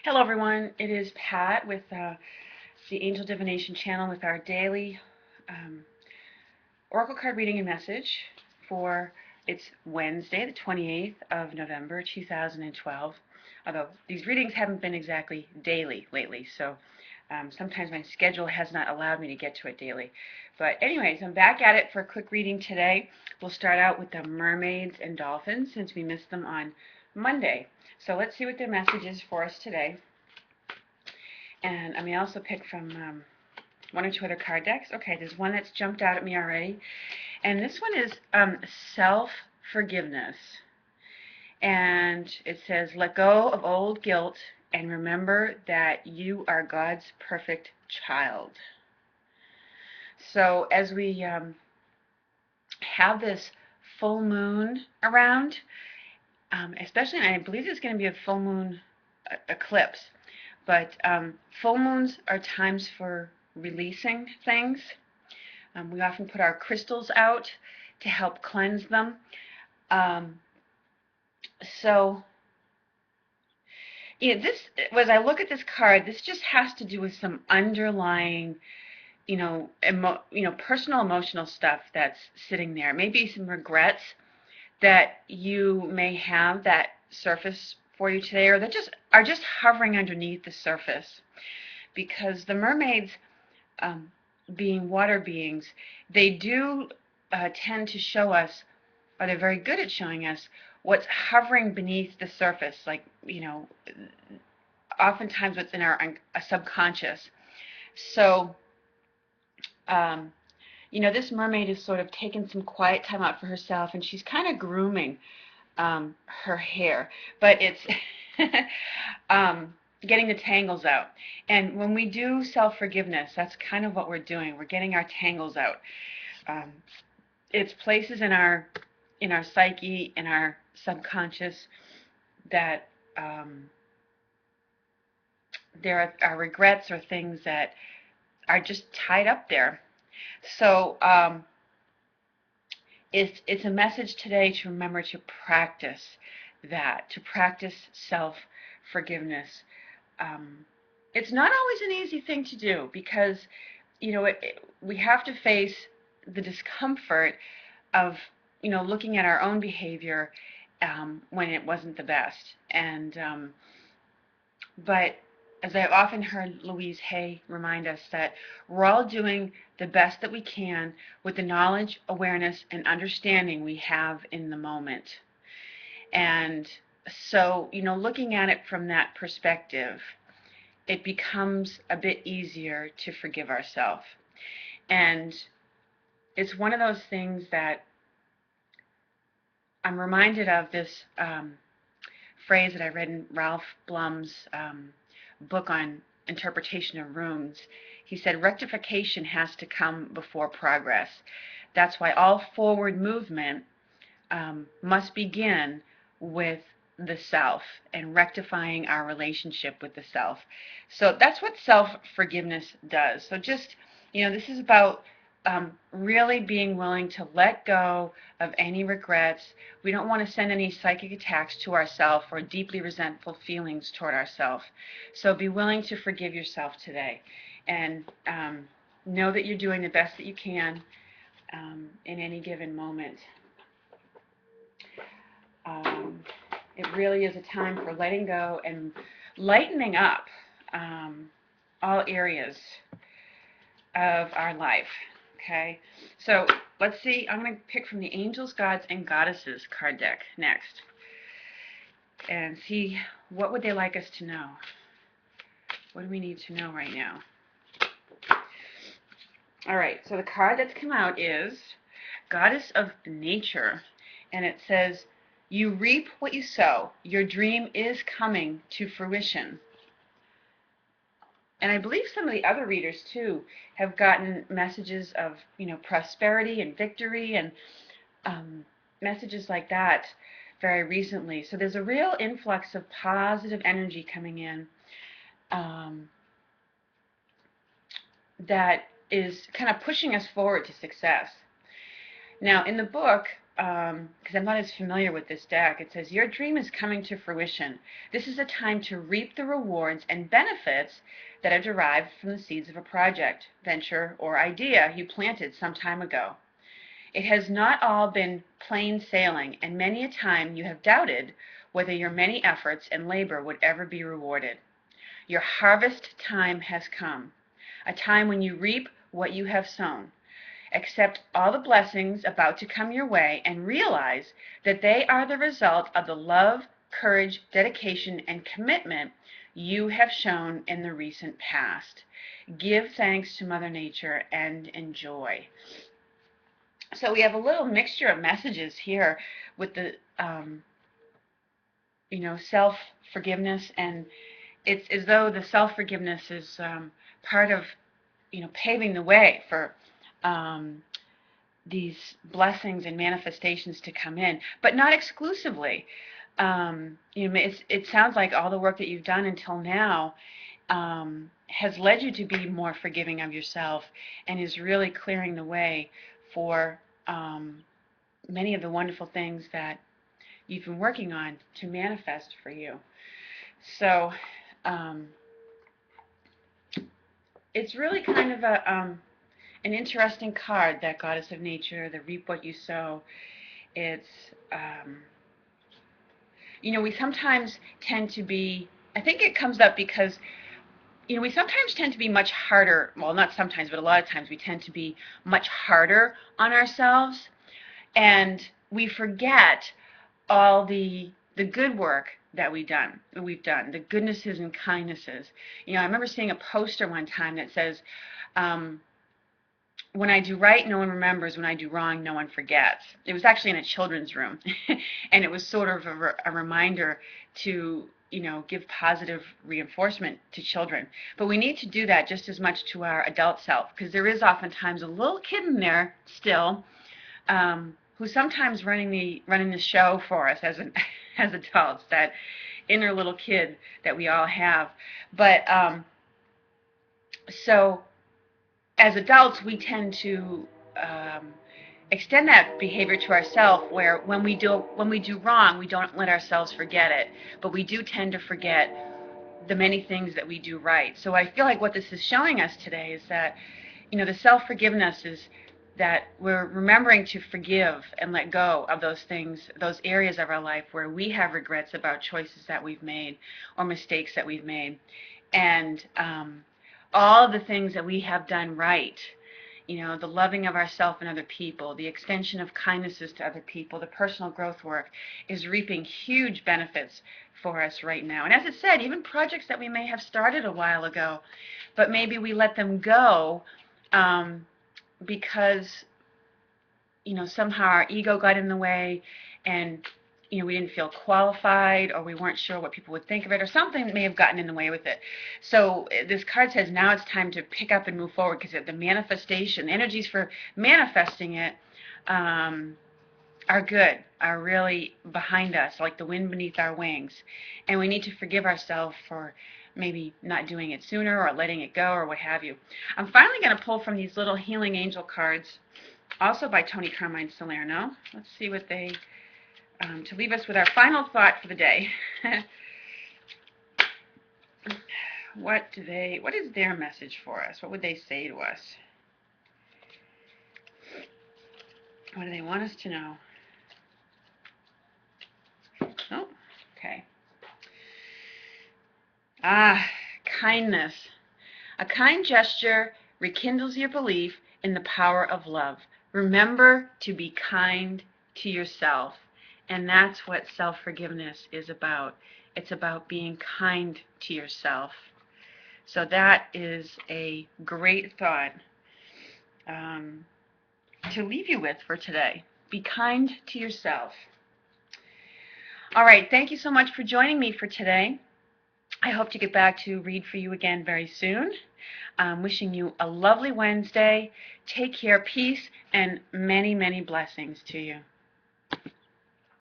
Hello everyone, it is Pat with the Angel Divination channel with our daily um, Oracle card reading and message for it's Wednesday the 28th of November 2012, although these readings haven't been exactly daily lately, so sometimes my schedule has not allowed me to get to it daily. But anyways, I'm back at it for a quick reading today. We'll start out with the mermaids and dolphins since we missed them on Monday. So let's see what their message is for us today. And I may also pick from one or two other card decks. Okay, there's one that's jumped out at me already. And this one is self-forgiveness. And it says, let go of old guilt and remember that you are God's perfect child. So as we have this full moon around, especially, and I believe there's going to be a full moon eclipse, but full moons are times for releasing things. We often put our crystals out to help cleanse them. So, this, as I look at this card, this just has to do with some underlying, personal emotional stuff that's sitting there. Maybe some regrets that you may have that surface for you today, or that are just hovering underneath the surface. Because the mermaids, being water beings, they do tend to show us, or they're very good at showing us, what's hovering beneath the surface, like, oftentimes what's in our subconscious. So, this mermaid is sort of taking some quiet time out for herself, and she's kind of grooming her hair, but it's getting the tangles out. And when we do self-forgiveness, that's kind of what we're doing. We're getting our tangles out. It's places in our psyche, in our subconscious, that there are regrets or things that are just tied up there. So it's a message today to remember to practice that, to practice self-forgiveness. It's not always an easy thing to do because, we have to face the discomfort of, looking at our own behavior when it wasn't the best. And but as I've often heard Louise Hay remind us, that we're all doing the best that we can with the knowledge, awareness, and understanding we have in the moment. And so, looking at it from that perspective, it becomes a bit easier to forgive ourselves. And it's one of those things that I'm reminded of this phrase that I read in Ralph Blum's book on interpretation of runes. He said, rectification has to come before progress. That's why all forward movement must begin with the self and rectifying our relationship with the self. So that's what self-forgiveness does. So just, this is about really being willing to let go of any regrets. We don't want to send any psychic attacks to ourselves or deeply resentful feelings toward ourselves. So be willing to forgive yourself today, and know that you're doing the best that you can in any given moment. It really is a time for letting go and lightening up all areas of our life. Okay, so let's see. I'm going to pick from the Angels, Gods, and Goddesses card deck next and see what would they like us to know. What do we need to know right now? All right, so the card that's come out is Goddess of Nature, and it says, you reap what you sow. Your dream is coming to fruition. And I believe some of the other readers, too, have gotten messages of, prosperity and victory and messages like that very recently. So there's a real influx of positive energy coming in that is kind of pushing us forward to success. Now, in the book, because I'm not as familiar with this deck, it says, your dream is coming to fruition. This is a time to reap the rewards and benefits that are derived from the seeds of a project, venture, or idea you planted some time ago. It has not all been plain sailing, and many a time you have doubted whether your many efforts and labor would ever be rewarded. Your harvest time has come, a time when you reap what you have sown. Accept all the blessings about to come your way and realize that they are the result of the love, courage, dedication, and commitment you have shown in the recent past. Give thanks to Mother Nature and enjoy. So we have a little mixture of messages here with the self-forgiveness, and it's as though the self-forgiveness is part of paving the way for these blessings and manifestations to come in, but not exclusively. It sounds like all the work that you've done until now has led you to be more forgiving of yourself and is really clearing the way for many of the wonderful things that you've been working on to manifest for you. So it's really kind of an interesting card, that Goddess of Nature, the reap what you sow. It's we sometimes tend to be, I think it comes up because we sometimes tend to be much harder, well, not sometimes, but a lot of times we tend to be much harder on ourselves, and we forget all the good work that we've done, the goodnesses and kindnesses. I remember seeing a poster one time that says, when I do right, no one remembers. When I do wrong, no one forgets. It was actually in a children's room, and it was sort of a reminder to give positive reinforcement to children. But we need to do that just as much to our adult self, because there is oftentimes a little kid in there still who's sometimes running the show for us as adults, that inner little kid that we all have. But so as adults, we tend to extend that behavior to ourselves, where when we do wrong, we don't let ourselves forget it, but we do tend to forget the many things that we do right. So I feel like what this is showing us today is that the self-forgiveness is that we're remembering to forgive and let go of those things, those areas of our life where we have regrets about choices that we've made or mistakes that we've made, and all the things that we have done right. The loving of ourselves and other people, the extension of kindnesses to other people, the personal growth work is reaping huge benefits for us right now. And as it said, even projects that we may have started a while ago, but maybe we let them go because somehow our ego got in the way, and we didn't feel qualified, or we weren't sure what people would think of it, or something may have gotten in the way with it. So this card says now it's time to pick up and move forward, because the manifestation, the energies for manifesting it are good, are really behind us, like the wind beneath our wings. And we need to forgive ourselves for maybe not doing it sooner, or letting it go, or what have you. I'm finally going to pull from these little healing angel cards, also by Tony Carmine Salerno. Let's see what they to leave us with our final thought for the day. What is their message for us? What would they say to us? What do they want us to know? Oh, okay. Kindness. A kind gesture rekindles your belief in the power of love. Remember to be kind to yourself. And that's what self-forgiveness is about. It's about being kind to yourself. So that is a great thought to leave you with for today. Be kind to yourself. All right, thank you so much for joining me for today. I hope to get back to read for you again very soon. Wishing you a lovely Wednesday. Take care, peace, and many, many blessings to you.